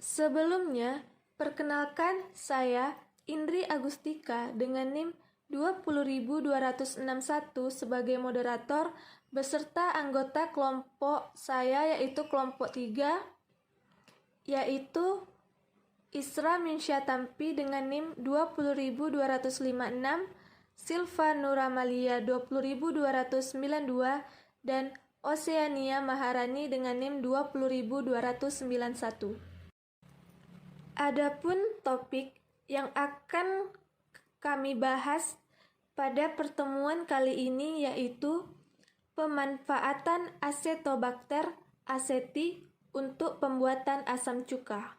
Sebelumnya, perkenalkan saya Indri Agustika dengan NIM 20.261 sebagai moderator beserta anggota kelompok saya yaitu kelompok 3 yaitu Isra Minsyatampi dengan NIM 20.256, Silva Nuramalia 20.292 dan Oceania Maharani dengan NIM 20.291. Adapun topik yang akan kami bahas pada pertemuan kali ini yaitu pemanfaatan Acetobacter aceti untuk pembuatan asam cuka.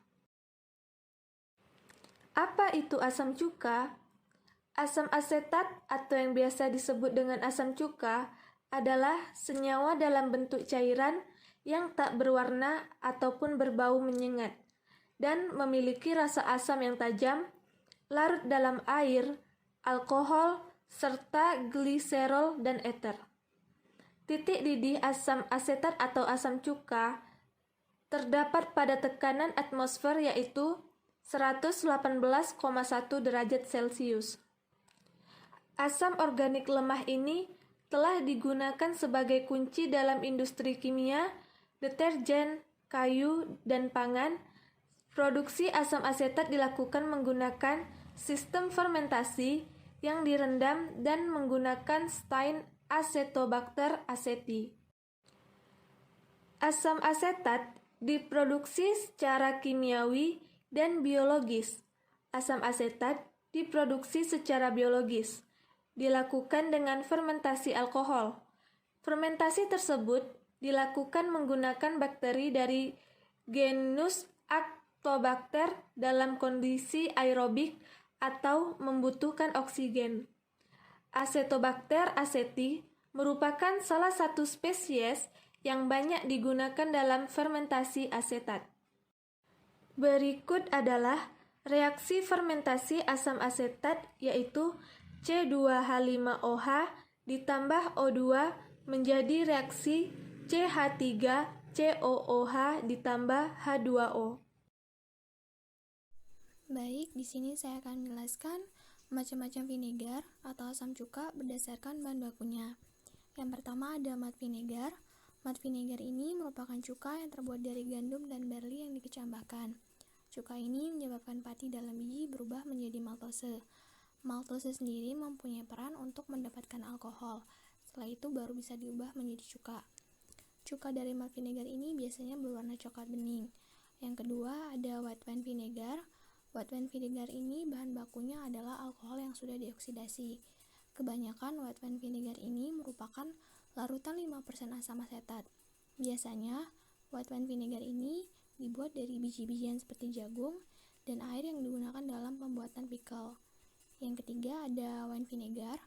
Apa itu asam cuka? Asam asetat atau yang biasa disebut dengan asam cuka adalah senyawa dalam bentuk cairan yang tak berwarna ataupun berbau menyengat dan memiliki rasa asam yang tajam, larut dalam air, alkohol, serta gliserol dan eter. Titik didih asam asetat atau asam cuka terdapat pada tekanan atmosfer yaitu 118,1 derajat Celcius. Asam organik lemah ini telah digunakan sebagai kunci dalam industri kimia, deterjen, kayu, dan pangan. Produksi asam asetat dilakukan menggunakan sistem fermentasi yang direndam dan menggunakan stain Acetobacter aceti. Asam asetat diproduksi secara kimiawi dan biologis. Asam asetat diproduksi secara biologis, dilakukan dengan fermentasi alkohol. Fermentasi tersebut dilakukan menggunakan bakteri dari genus Actobacter dalam kondisi aerobik atau membutuhkan oksigen. Acetobacter aceti merupakan salah satu spesies yang banyak digunakan dalam fermentasi asetat. Berikut adalah reaksi fermentasi asam asetat yaitu C2H5OH ditambah O2 menjadi reaksi CH3COOH ditambah H2O. Baik, di sini saya akan menjelaskan macam-macam vinegar atau asam cuka berdasarkan bahan bakunya. Yang pertama ada malt vinegar. Malt vinegar ini merupakan cuka yang terbuat dari gandum dan barley yang dikecambahkan. Cuka ini menyebabkan pati dalam biji berubah menjadi maltose. Maltose sendiri mempunyai peran untuk mendapatkan alkohol. Setelah itu baru bisa diubah menjadi cuka. Cuka dari malt vinegar ini biasanya berwarna coklat bening. Yang kedua ada white wine vinegar. White wine vinegar ini bahan bakunya adalah alkohol yang sudah dioksidasi. Kebanyakan white wine vinegar ini merupakan larutan 5% asam asetat. Biasanya white wine vinegar ini dibuat dari biji-bijian seperti jagung dan air yang digunakan dalam pembuatan pickle. Yang ketiga ada wine vinegar.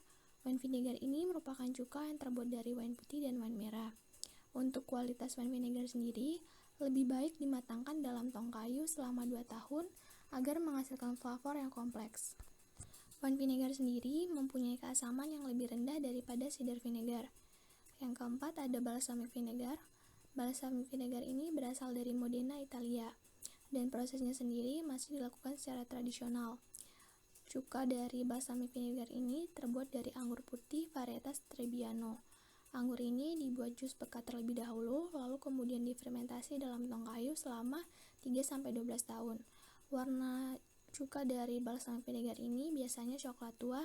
Wine vinegar ini merupakan cuka yang terbuat dari wine putih dan wine merah. Untuk kualitas wine vinegar sendiri, lebih baik dimatangkan dalam tong kayu selama 2 tahun agar menghasilkan flavor yang kompleks. Wine vinegar sendiri mempunyai keasaman yang lebih rendah daripada cider vinegar. Yang keempat ada balsamic vinegar. Balsamic vinegar ini berasal dari Modena, Italia, dan prosesnya sendiri masih dilakukan secara tradisional. Cuka dari balsamic vinegar ini terbuat dari anggur putih varietas Trebbiano. Anggur ini dibuat jus pekat terlebih dahulu, lalu kemudian difermentasi dalam tong kayu selama 3-12 tahun. Warna cuka dari balsamic vinegar ini biasanya coklat tua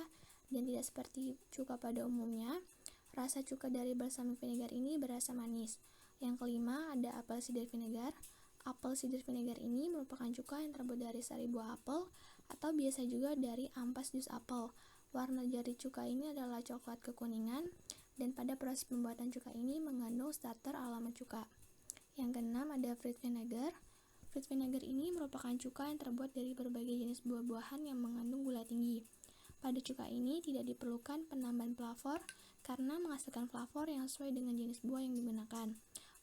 dan tidak seperti cuka pada umumnya. Rasa cuka dari balsamic vinegar ini berasa manis. Yang kelima ada apple cider vinegar. Apple cider vinegar ini merupakan cuka yang terbuat dari sari buah apel atau biasa juga dari ampas jus apel. Warna dari cuka ini adalah coklat kekuningan dan pada proses pembuatan cuka ini mengandung starter alama cuka. Yang keenam ada fruit vinegar. Fruit vinegar ini merupakan cuka yang terbuat dari berbagai jenis buah-buahan yang mengandung gula tinggi. Pada cuka ini tidak diperlukan penambahan flavor karena menghasilkan flavor yang sesuai dengan jenis buah yang digunakan.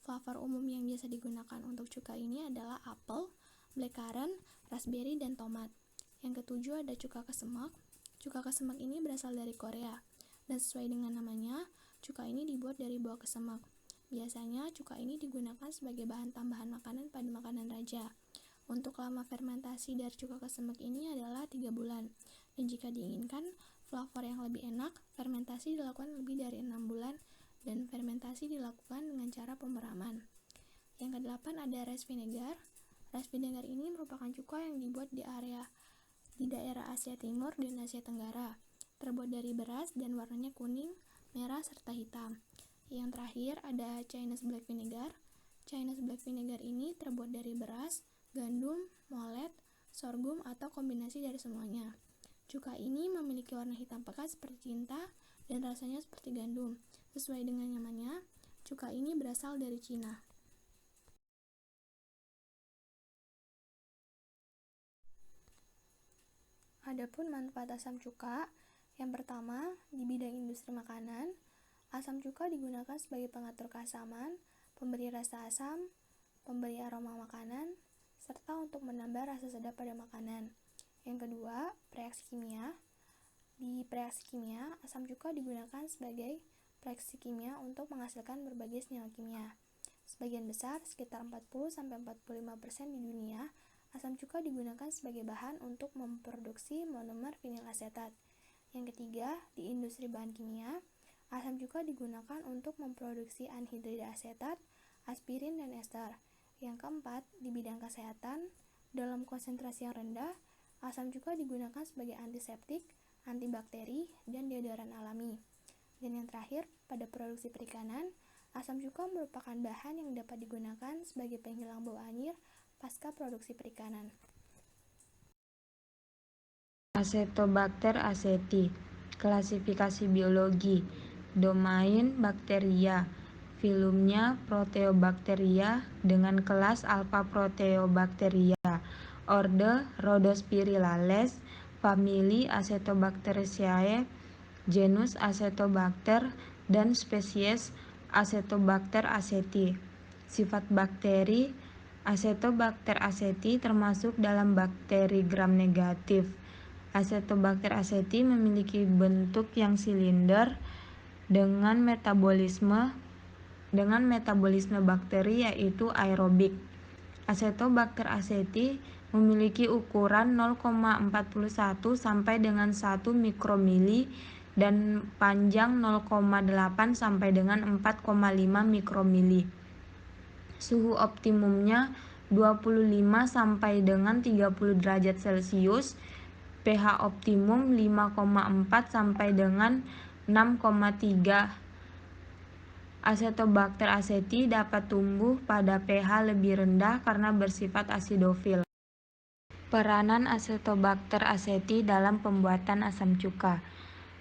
Flavor umum yang biasa digunakan untuk cuka ini adalah apel, blackcurrant, raspberry, dan tomat. Yang ketujuh ada cuka kesemak. Cuka kesemak ini berasal dari Korea, dan sesuai dengan namanya, cuka ini dibuat dari buah kesemak. Biasanya cuka ini digunakan sebagai bahan tambahan makanan pada makanan raja. Untuk lama fermentasi dari cuka kesemek ini adalah 3 bulan. Dan jika diinginkan flavor yang lebih enak, fermentasi dilakukan lebih dari 6 bulan dan fermentasi dilakukan dengan cara pemeraman. Yang kedelapan ada rice vinegar. Rice vinegar ini merupakan cuka yang dibuat di daerah Asia Timur dan Asia Tenggara. Terbuat dari beras dan warnanya kuning, merah, serta hitam. Yang terakhir ada Chinese black vinegar. Chinese black vinegar ini terbuat dari beras, gandum, molet, sorghum, atau kombinasi dari semuanya. Cuka ini memiliki warna hitam pekat seperti tinta dan rasanya seperti gandum. Sesuai dengan namanya, cuka ini berasal dari Cina. Adapun manfaat asam cuka, yang pertama, di bidang industri makanan, asam cuka digunakan sebagai pengatur keasaman, pemberi rasa asam, pemberi aroma makanan, serta untuk menambah rasa sedap pada makanan. Yang kedua, reaksi kimia. Di reaksi kimia, asam cuka digunakan sebagai reaksi kimia untuk menghasilkan berbagai senyawa kimia. Sebagian besar, sekitar 40-45% di dunia, asam cuka digunakan sebagai bahan untuk memproduksi monomer vinil asetat. Yang ketiga, di industri bahan kimia, asam cuka digunakan untuk memproduksi anhidrida asetat, aspirin, dan ester. Yang keempat, di bidang kesehatan, dalam konsentrasi yang rendah, asam cuka digunakan sebagai antiseptik, antibakteri, dan deodoran alami. Dan yang terakhir, pada produksi perikanan, asam cuka merupakan bahan yang dapat digunakan sebagai penghilang bau anyir pasca produksi perikanan. Acetobacter aceti. Klasifikasi biologi. Domain bakteria. Filumnya Proteobacteria dengan kelas Alpha Proteobacteria. Orde Rhodospirillales. Famili Acetobacteriaceae. Genus Acetobacter dan spesies Acetobacter aceti. Sifat bakteri. Acetobacter aceti termasuk dalam bakteri gram negatif. Acetobacter aceti memiliki bentuk yang silinder dengan metabolisme bakteri yaitu aerobik. Acetobacter aceti memiliki ukuran 0,41 sampai dengan 1 mikromili dan panjang 0,8 sampai dengan 4,5 mikromili. Suhu optimumnya 25 sampai dengan 30 derajat Celcius. pH optimum 5,4 sampai dengan 6,3. Acetobacter aceti dapat tumbuh pada pH lebih rendah karena bersifat asidofil. Peranan Acetobacter aceti dalam pembuatan asam cuka.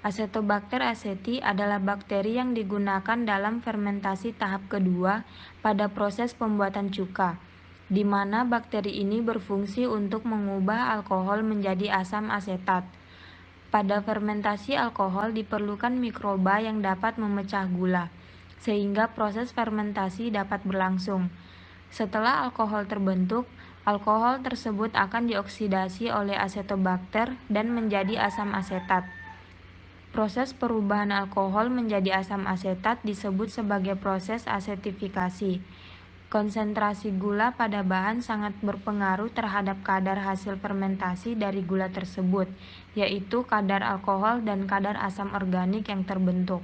Acetobacter aceti adalah bakteri yang digunakan dalam fermentasi tahap kedua pada proses pembuatan cuka, di mana bakteri ini berfungsi untuk mengubah alkohol menjadi asam asetat. Pada fermentasi alkohol diperlukan mikroba yang dapat memecah gula, sehingga proses fermentasi dapat berlangsung. Setelah alkohol terbentuk, alkohol tersebut akan dioksidasi oleh acetobacter dan menjadi asam asetat. Proses perubahan alkohol menjadi asam asetat disebut sebagai proses asetifikasi. Konsentrasi gula pada bahan sangat berpengaruh terhadap kadar hasil fermentasi dari gula tersebut, yaitu kadar alkohol dan kadar asam organik yang terbentuk.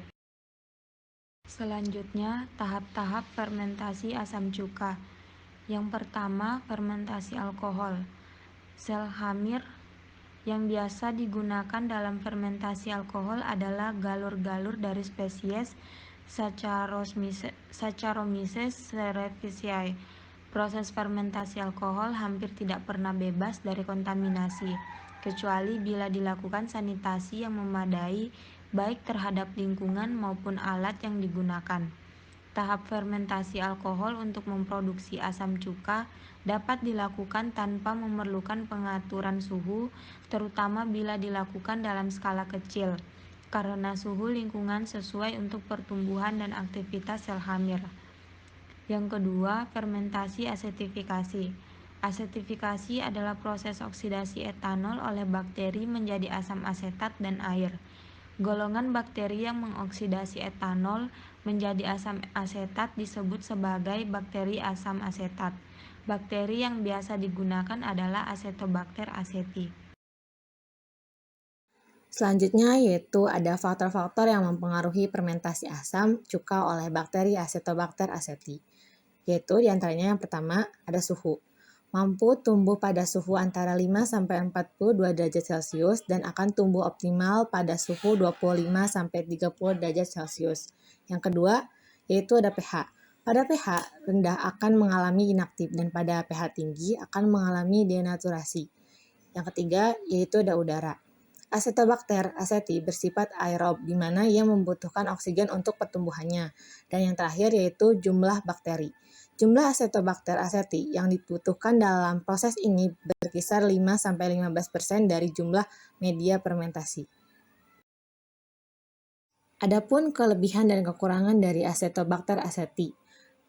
Selanjutnya, tahap-tahap fermentasi asam cuka. Yang pertama, fermentasi alkohol. Sel hamir yang biasa digunakan dalam fermentasi alkohol adalah galur-galur dari spesies Saccharomyces cerevisiae. Proses fermentasi alkohol hampir tidak pernah bebas dari kontaminasi, kecuali bila dilakukan sanitasi yang memadai baik terhadap lingkungan maupun alat yang digunakan. Tahap fermentasi alkohol untuk memproduksi asam cuka dapat dilakukan tanpa memerlukan pengaturan suhu, terutama bila dilakukan dalam skala kecil, karena suhu lingkungan sesuai untuk pertumbuhan dan aktivitas sel hamir. Yang kedua, fermentasi asetifikasi. Asetifikasi adalah proses oksidasi etanol oleh bakteri menjadi asam asetat dan air. Golongan bakteri yang mengoksidasi etanol menjadi asam asetat disebut sebagai bakteri asam asetat. Bakteri yang biasa digunakan adalah Acetobacter aceti. Selanjutnya yaitu ada faktor-faktor yang mempengaruhi fermentasi asam cuka oleh bakteri Acetobacter aceti. Yaitu diantaranya yang pertama ada suhu. Mampu tumbuh pada suhu antara 5-42 derajat Celcius dan akan tumbuh optimal pada suhu 25-30 derajat Celcius. Yang kedua, yaitu ada pH. Pada pH rendah akan mengalami inaktif dan pada pH tinggi akan mengalami denaturasi. Yang ketiga, yaitu ada udara. Acetobacter aceti bersifat aerob, di mana ia membutuhkan oksigen untuk pertumbuhannya. Dan yang terakhir yaitu jumlah bakteri. Jumlah Acetobacter aceti yang dibutuhkan dalam proses ini berkisar 5-15% dari jumlah media fermentasi. Adapun kelebihan dan kekurangan dari Acetobacter aceti.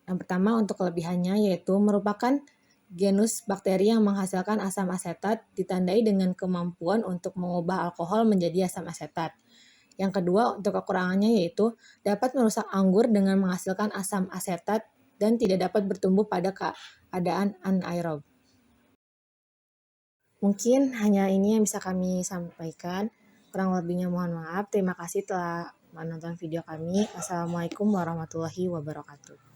Yang pertama untuk kelebihannya yaitu merupakan genus bakteri yang menghasilkan asam asetat ditandai dengan kemampuan untuk mengubah alkohol menjadi asam asetat. Yang kedua, untuk kekurangannya yaitu dapat merusak anggur dengan menghasilkan asam asetat dan tidak dapat bertumbuh pada keadaan anaerob. Mungkin hanya ini yang bisa kami sampaikan. Kurang lebihnya mohon maaf. Terima kasih telah menonton video kami. Wassalamualaikum warahmatullahi wabarakatuh.